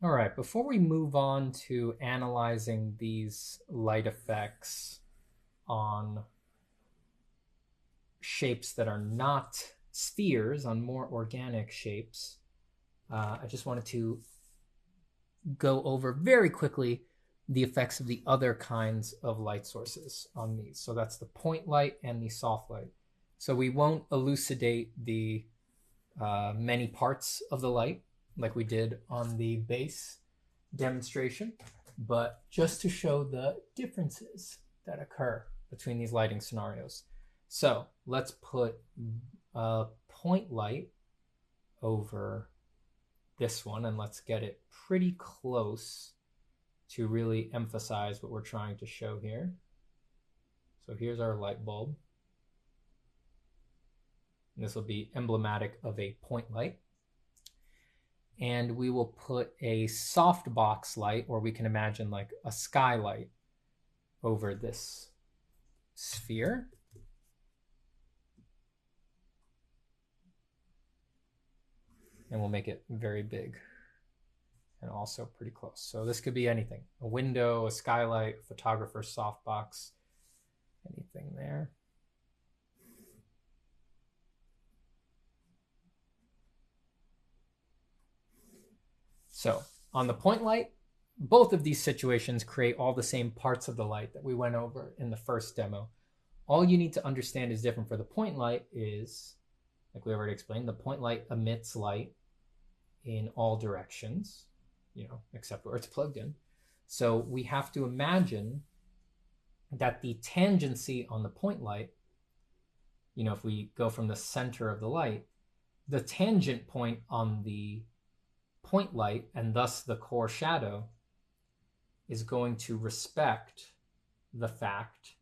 All right, before we move on to analyzing these light effects on shapes that are not spheres, on more organic shapes, I just wanted to go over very quickly the effects of the other kinds of light sources on these. So that's the point light and the soft light. So we won't elucidate the many parts of the light like we did on the base demonstration, but just to show the differences that occur between these lighting scenarios. So let's put a point light over this one and let's get it pretty close to really emphasize what we're trying to show here. So here's our light bulb. And this will be emblematic of a point light. And we will put a softbox light, or we can imagine like a skylight, over this sphere. And we'll make it very big and also pretty close. So this could be anything: a window, a skylight, a photographer's softbox, anything there. So on the point light, both of these situations create all the same parts of the light that we went over in the first demo. All you need to understand is different for the point light is, like we already explained, the point light emits light in all directions, except where it's plugged in. So we have to imagine that the tangency on the point light, if we go from the center of the light, the tangent point on the point light, and thus the core shadow, is going to respect the fact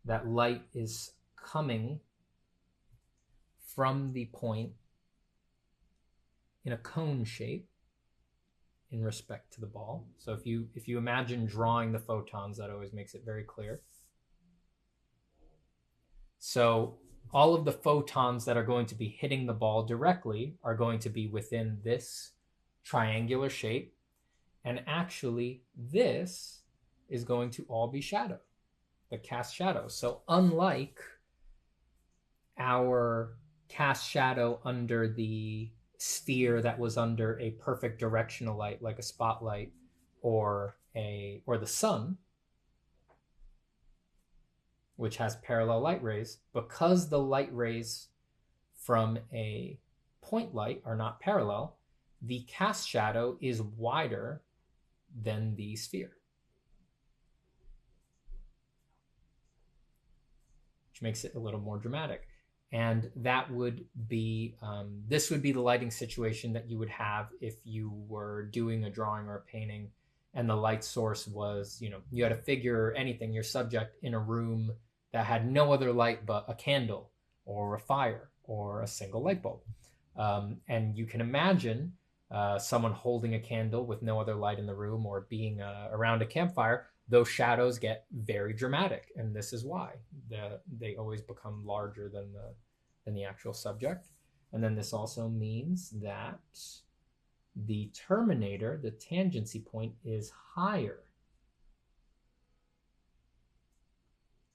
that light is coming from the point in a cone shape in respect to the ball. So if you imagine drawing the photons, that always makes it very clear. So all of the photons that are going to be hitting the ball directly are going to be within this triangular shape, and actually this is going to all be shadow, the cast shadow. So unlike our cast shadow under the sphere that was under a perfect directional light like a spotlight or the sun, which has parallel light rays, because the light rays from a point light are not parallel, the cast shadow is wider than the sphere, which makes it a little more dramatic. And that would be, this would be the lighting situation that you would have if you were doing a drawing or a painting and the light source was, you had a figure or anything, your subject in a room that had no other light but a candle or a fire or a single light bulb. And you can imagine someone holding a candle with no other light in the room, or being around a campfire. Those shadows get very dramatic, and this is why they always become larger than the actual subject. And then this also means that the terminator, the tangency point, is higher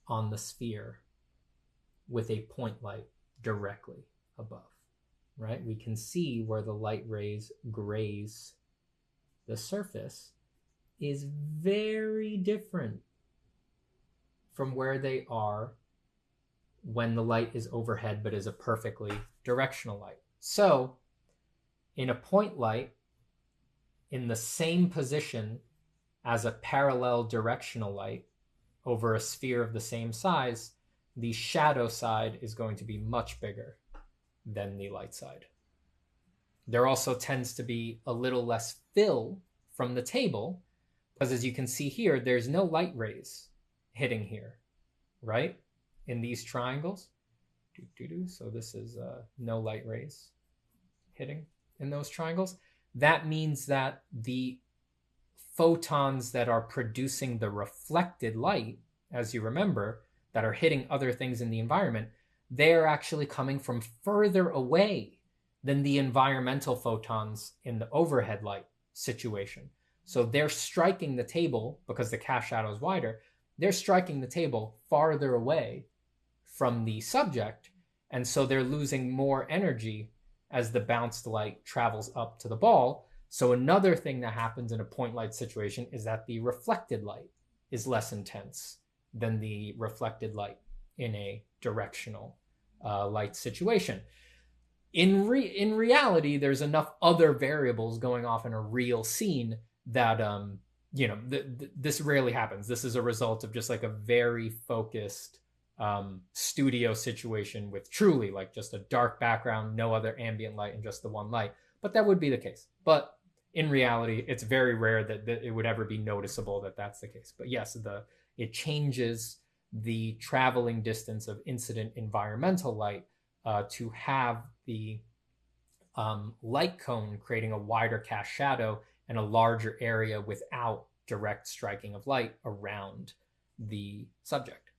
on the sphere with a point light directly above. Right? We can see where the light rays graze the surface is very different from where they are when the light is overhead but is a perfectly directional light. So in a point light, in the same position as a parallel directional light over a sphere of the same size, the shadow side is going to be much bigger than the light side. There also tends to be a little less fill from the table, because as you can see here, there's no light rays hitting here, right? In these triangles. So this is no light rays hitting in those triangles. That means that the photons that are producing the reflected light, as you remember, that are hitting other things in the environment, they're actually coming from further away than the environmental photons in the overhead light. situation. So they're striking the table because the cast shadow is wider. They're striking the table farther away from the subject. And so they're losing more energy as the bounced light travels up to the ball. So another thing that happens in a point light situation is that the reflected light is less intense than the reflected light in a directional light situation. In reality, there's enough other variables going off in a real scene that this rarely happens. This is a result of just like a very focused studio situation with truly like just a dark background, no other ambient light, and just the one light. But that would be the case. But in reality, it's very rare that it would ever be noticeable that that's the case. But yes, it changes the traveling distance of incident environmental light to have the light cone creating a wider cast shadow and a larger area without direct striking of light around the subject.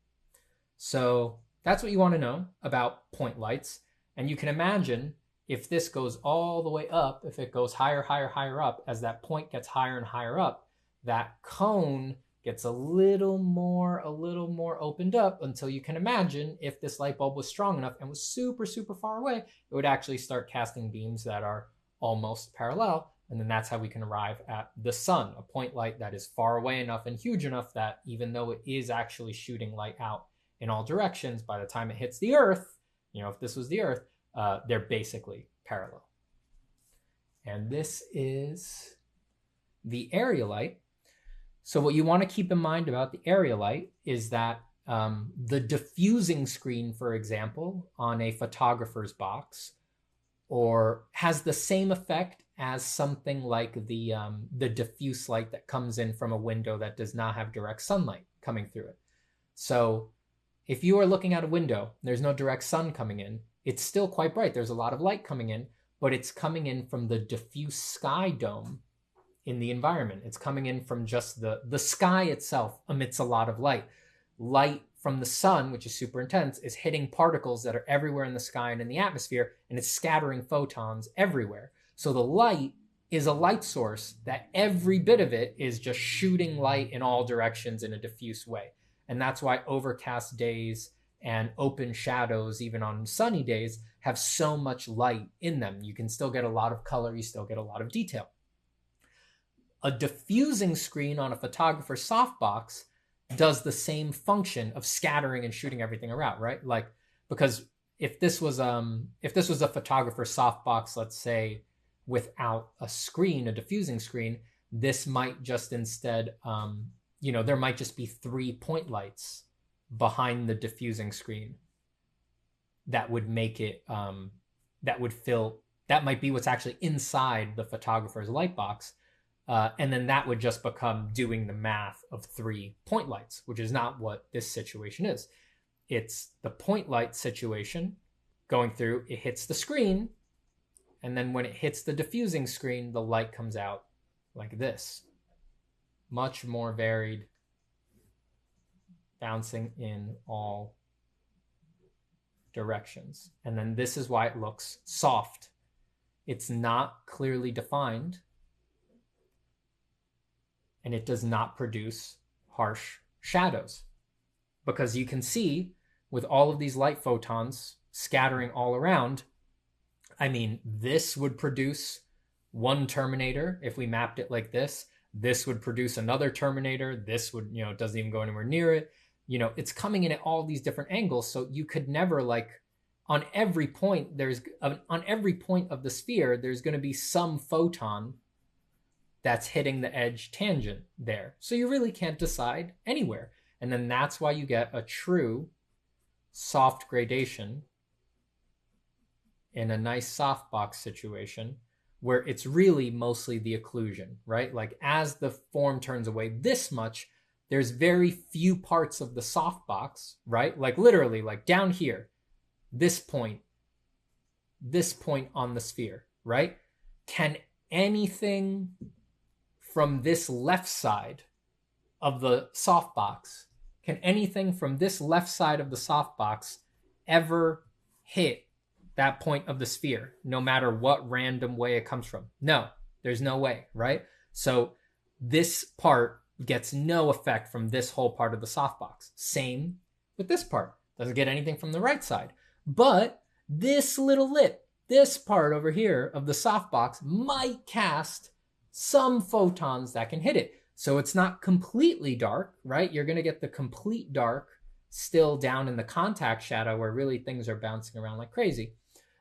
So that's what you want to know about point lights. And you can imagine if this goes all the way up, if it goes higher, higher, higher up, as that point gets higher and higher up, that cone gets a little more opened up until you can imagine if this light bulb was strong enough and was super, super far away, it would actually start casting beams that are almost parallel. And then that's how we can arrive at the sun, a point light that is far away enough and huge enough that even though it is actually shooting light out in all directions, by the time it hits the Earth, if this was the Earth, they're basically parallel. And this is the area light. So what you want to keep in mind about the area light is that the diffusing screen, for example, on a photographer's box, or has the same effect as something like the diffuse light that comes in from a window that does not have direct sunlight coming through it. So if you are looking out a window, there's no direct sun coming in, it's still quite bright. There's a lot of light coming in, but it's coming in from the diffuse sky dome in the environment. It's coming in from just the sky itself emits a lot of light. Light from the sun, which is super intense, is hitting particles that are everywhere in the sky and in the atmosphere, and it's scattering photons everywhere. So the light is a light source that every bit of it is just shooting light in all directions in a diffuse way. And that's why overcast days and open shadows, even on sunny days, have so much light in them. You can still get a lot of color, you still get a lot of detail. A diffusing screen on a photographer's softbox does the same function of scattering and shooting everything around, right? Like, because if this was a photographer's softbox, let's say, without a screen, a diffusing screen, this might just instead, there might just be 3 point lights behind the diffusing screen that would make it, that might be what's actually inside the photographer's light box. And then that would just become doing the math of 3 point lights, which is not what this situation is. It's the point light situation going through, it hits the screen, and then when it hits the diffusing screen, the light comes out like this. Much more varied, bouncing in all directions. And then this is why it looks soft. It's not clearly defined, and it does not produce harsh shadows. Because you can see with all of these light photons scattering all around, I mean, this would produce one terminator if we mapped it like this. This would produce another terminator. This would, it doesn't even go anywhere near it. It's coming in at all these different angles. So you could never, like, on every point of the sphere, there's going to be some photon that's hitting the edge tangent there. So you really can't decide anywhere. And then that's why you get a true soft gradation in a nice softbox situation where it's really mostly the occlusion, right? Like as the form turns away this much, there's very few parts of the softbox, right? Like literally, like down here, this point on the sphere, right? Can anything from this left side of the softbox, ever hit that point of the sphere, no matter what random way it comes from? No, There's no way, right? So this part gets no effect from this whole part of the softbox. Same with this part. Doesn't get anything from the right side. But this little lip, this part over here of the softbox might cast some photons that can hit it. So it's not completely dark, right? You're going to get the complete dark still down in the contact shadow where really things are bouncing around like crazy.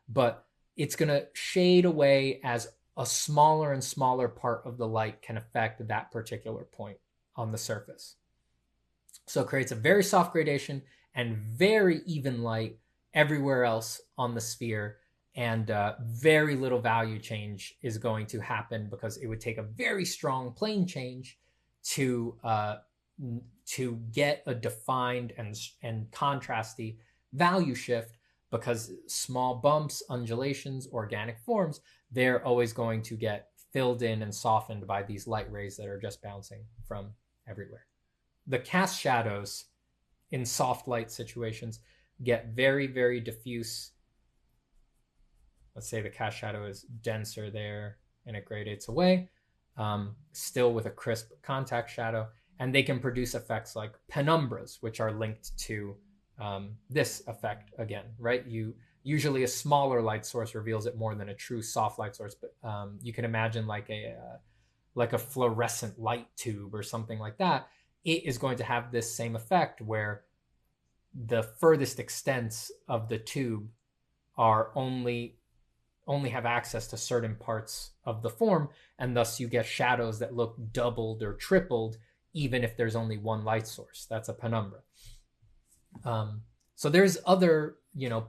But it's going to shade away as a smaller and smaller part of the light can affect that particular point on the surface. So it creates a very soft gradation and very even light everywhere else on the sphere. And very little value change is going to happen because it would take a very strong plane change to get a defined and contrasty value shift, because small bumps, undulations, organic forms, they're always going to get filled in and softened by these light rays that are just bouncing from everywhere. The cast shadows in soft light situations get very, very diffuse. Let's say the cast shadow is denser there and it gradates away, still with a crisp contact shadow. And they can produce effects like penumbras, which are linked to this effect again, right? Usually a smaller light source reveals it more than a true soft light source, but you can imagine like a fluorescent light tube or something like that. It is going to have this same effect where the furthest extents of the tube are only have access to certain parts of the form, and thus you get shadows that look doubled or tripled even if there's only one light source. That's a penumbra. So there's other,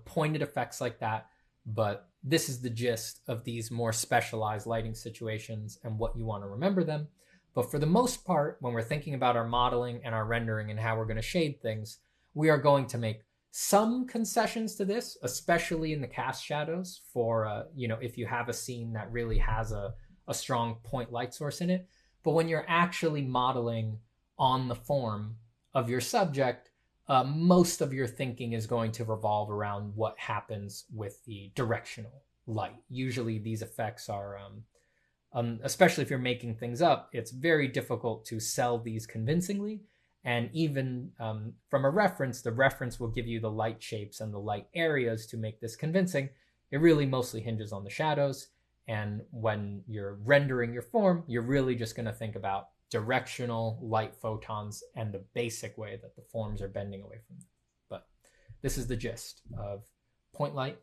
pointed effects like that, but this is the gist of these more specialized lighting situations and what you want to remember them. But for the most part, when we're thinking about our modeling and our rendering and how we're going to shade things, we are going to make some concessions to this, especially in the cast shadows for, if you have a scene that really has a strong point light source in it. But when you're actually modeling on the form of your subject, most of your thinking is going to revolve around what happens with the directional light. Usually these effects are, especially if you're making things up, it's very difficult to sell these convincingly. And even from a reference, the reference will give you the light shapes and the light areas to make this convincing. It really mostly hinges on the shadows. And when you're rendering your form, you're really just going to think about directional light photons and the basic way that the forms are bending away from them. But this is the gist of point light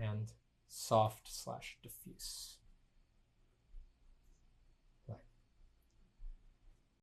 and soft/diffuse.